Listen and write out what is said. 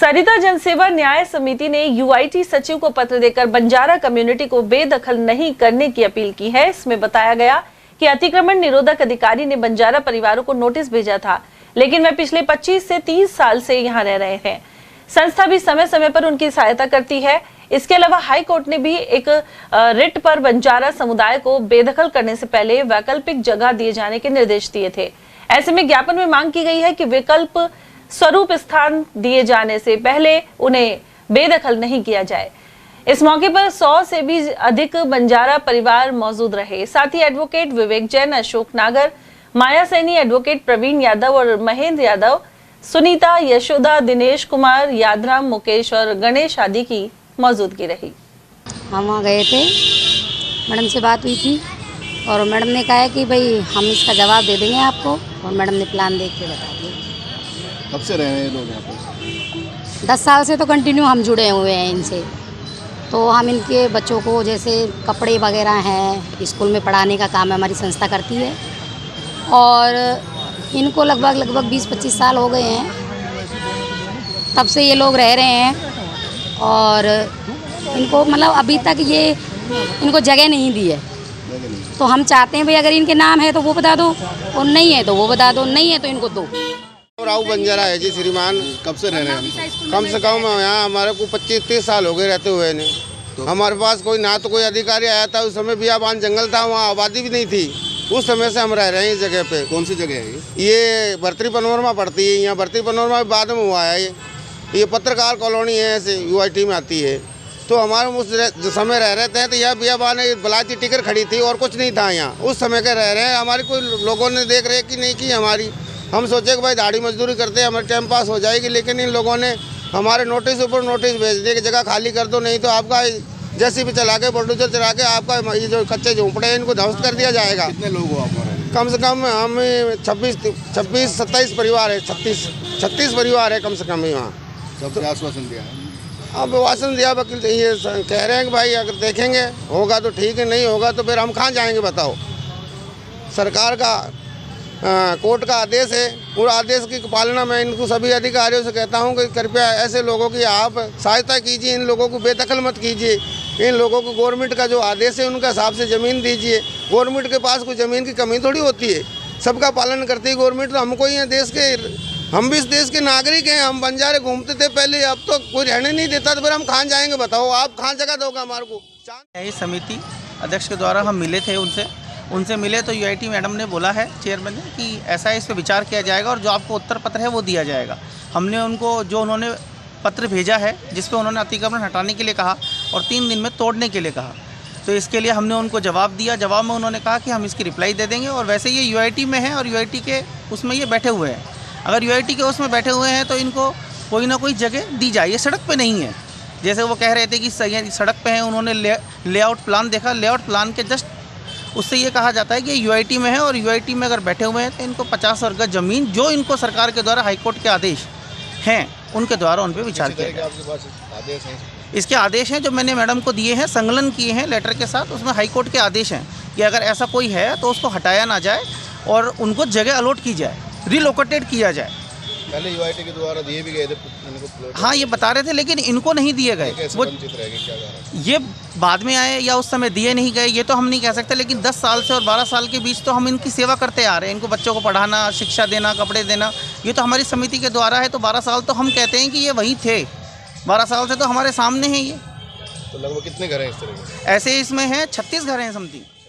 सरिता जनसेवा न्याय समिति ने यूआईटी सचिव को पत्र देकर बंजारा कम्युनिटी को बेदखल नहीं करने की अपील की है। इसमें बताया गया कि अतिक्रमण निरोधक अधिकारी ने बंजारा परिवारों को नोटिस भेजा था, लेकिन वे पिछले 25 से 30 साल से यहां रह रहे हैं। संस्था भी समय समय पर उनकी सहायता करती है। इसके अलावा हाई कोर्ट ने भी एक रिट पर बंजारा समुदाय को बेदखल करने से पहले वैकल्पिक जगह दिए जाने के निर्देश दिए थे। ऐसे में ज्ञापन में मांग की गई है कि विकल्प स्वरूप स्थान दिए जाने से पहले उन्हें बेदखल नहीं किया जाए। इस मौके पर 100 से भी अधिक बंजारा परिवार मौजूद रहे। साथ ही एडवोकेट विवेक जैन, अशोक नागर, माया सैनी, एडवोकेट प्रवीण यादव और महेंद्र यादव, सुनीता, यशोदा, दिनेश कुमार, यादराम, मुकेश और गणेश आदि की मौजूदगी रही। हम वहाँ गए थे, मैडम से बात हुई थी और मैडम ने कहा है कि भाई हम इसका जवाब दे देंगे आपको, और मैडम ने प्लान देख के बता दिया। कब से रहे हैं लोग यहाँ पे? 10 साल से तो कंटिन्यू हम जुड़े हुए हैं इनसे। तो हम इनके बच्चों को जैसे कपड़े वगैरह हैं, स्कूल में पढ़ाने का काम हमारी संस्था करती है, और इनको लगभग 20-25 साल हो गए हैं, तब से ये लोग रह रहे हैं। और इनको मतलब अभी तक ये इनको जगह नहीं दी है। तो हम चाहते हैं भाई अगर इनके नाम है तो वो बता दो, और नहीं है तो वो बता दो, नहीं है तो इनको दो। राव बंजारा है जी श्रीमान। कब से रह रहे हैं? कम से कम यहाँ हमारे को 25-30 साल हो गए रहते हुए ने। तो हमारे पास कोई ना तो कोई अधिकारी आया था, उस समय बियाबान जंगल था, वहाँ आबादी भी नहीं थी। उस समय से हम रह रहे हैं इस जगह पे। कौन सी जगह है ये भर्तरी पनोरमा पड़ती है। यहाँ भर्तरी पनोरमा बाद में हुआ है। ये पत्रकार कॉलोनी है, ऐसे यूआईटी में आती है। तो हमारे उस समय रह रहे थे, तो यह बियाबान बलाची टिकर खड़ी थी और कुछ नहीं था यहाँ। उस समय के रह रहे हैं। हमारी कोई लोगों ने देख रेख की नहीं की हमारी। हम सोचे कि भाई दाढ़ी मजदूरी करते हैं, हमारे टाइम पास हो जाएगी, लेकिन इन लोगों ने हमारे नोटिस ऊपर नोटिस भेज दिए कि जगह खाली कर दो, नहीं तो आपका जैसे भी चला के बुलडोजर चला के आपका ये जो कच्चे झोंपड़े हैं इनको ध्वस्त कर दिया जाएगा। कितने लोग हो आप? कम से कम हम 26-27 परिवार है, 36 परिवार है कम से कम यहाँ। सबसे आश्वासन दिया? अब आश्वासन दिया वकील ये कह रहे हैं कि भाई अगर देखेंगे होगा तो ठीक है, नहीं होगा तो फिर हम कहाँ जाएंगे बताओ। सरकार का कोर्ट का आदेश है, पूरा आदेश की पालना मैं इनको सभी अधिकारियों से कहता हूं कि कृपया ऐसे लोगों की आप सहायता कीजिए, इन लोगों को बेदखल मत कीजिए। इन लोगों को गवर्नमेंट का जो आदेश है उनके हिसाब से ज़मीन दीजिए। गवर्नमेंट के पास कोई ज़मीन की कमी थोड़ी होती है, सबका पालन करती है गवर्नमेंट। तो हमको ये देश के, हम भी इस देश के नागरिक हैं। हम बंजारे घूमते थे पहले, अब तो कोई रहने नहीं देता, तो फिर हम कहाँ जाएँगे बताओ। आप कहाँ जगह दोगे हमारे को? न्याय समिति अध्यक्ष के द्वारा हम मिले थे, उनसे मिले तो यूआईटी मैडम ने बोला है, चेयरमैन ने, कि ऐसा इस पर विचार किया जाएगा और जो आपको उत्तर पत्र है वो दिया जाएगा। हमने उनको जो उन्होंने पत्र भेजा है जिस पे उन्होंने अतिक्रमण हटाने के लिए कहा और 3 दिन में तोड़ने के लिए कहा, तो इसके लिए हमने उनको जवाब दिया। जवाब में उन्होंने कहा कि हम इसकी रिप्लाई दे देंगे। और वैसे ये यूआईटी में है और यूआईटी के उसमें ये बैठे हुए हैं। अगर यूआईटी के उसमें बैठे हुए हैं तो इनको कोई ना कोई जगह दी जाए। ये सड़क पर नहीं है, जैसे वो कह रहे थे कि सड़क पर है। उन्होंने लेआउट प्लान देखा, लेआउट प्लान के जस्ट उससे ये कहा जाता है कि यूआईटी में है और यूआईटी में अगर बैठे हुए हैं तो इनको 50 वर्ग ज़मीन जो इनको सरकार के द्वारा हाईकोर्ट के आदेश हैं उनके द्वारा उन पर विचार किया जाए। आपके पास आदेश हैं? इसके आदेश हैं जो मैंने मैडम को दिए हैं, संकलन किए हैं लेटर के साथ। उसमें हाईकोर्ट के आदेश हैं कि अगर ऐसा कोई है तो उसको हटाया ना जाए और उनको जगह अलॉट की जाए, रिलोकेटेड किया जाए। पहले यूआईटी के द्वारा दिए भी गए थे इनको? हाँ, ये बता रहे थे, लेकिन इनको नहीं दिए गए। वो ये बाद में आए या उस समय दिए नहीं गए ये तो हम नहीं कह सकते, लेकिन 10 साल से और 12 साल के बीच तो हम इनकी सेवा करते आ रहे हैं। इनको बच्चों को पढ़ाना, शिक्षा देना, कपड़े देना, ये तो हमारी समिति के द्वारा है। तो 12 साल तो हम कहते हैं कि ये वही थे, 12 साल से तो हमारे सामने हैं ये। तो लगभग कितने घर हैं इस तरह के? ऐसे इसमें हैं 36 घर हैं समथिंग।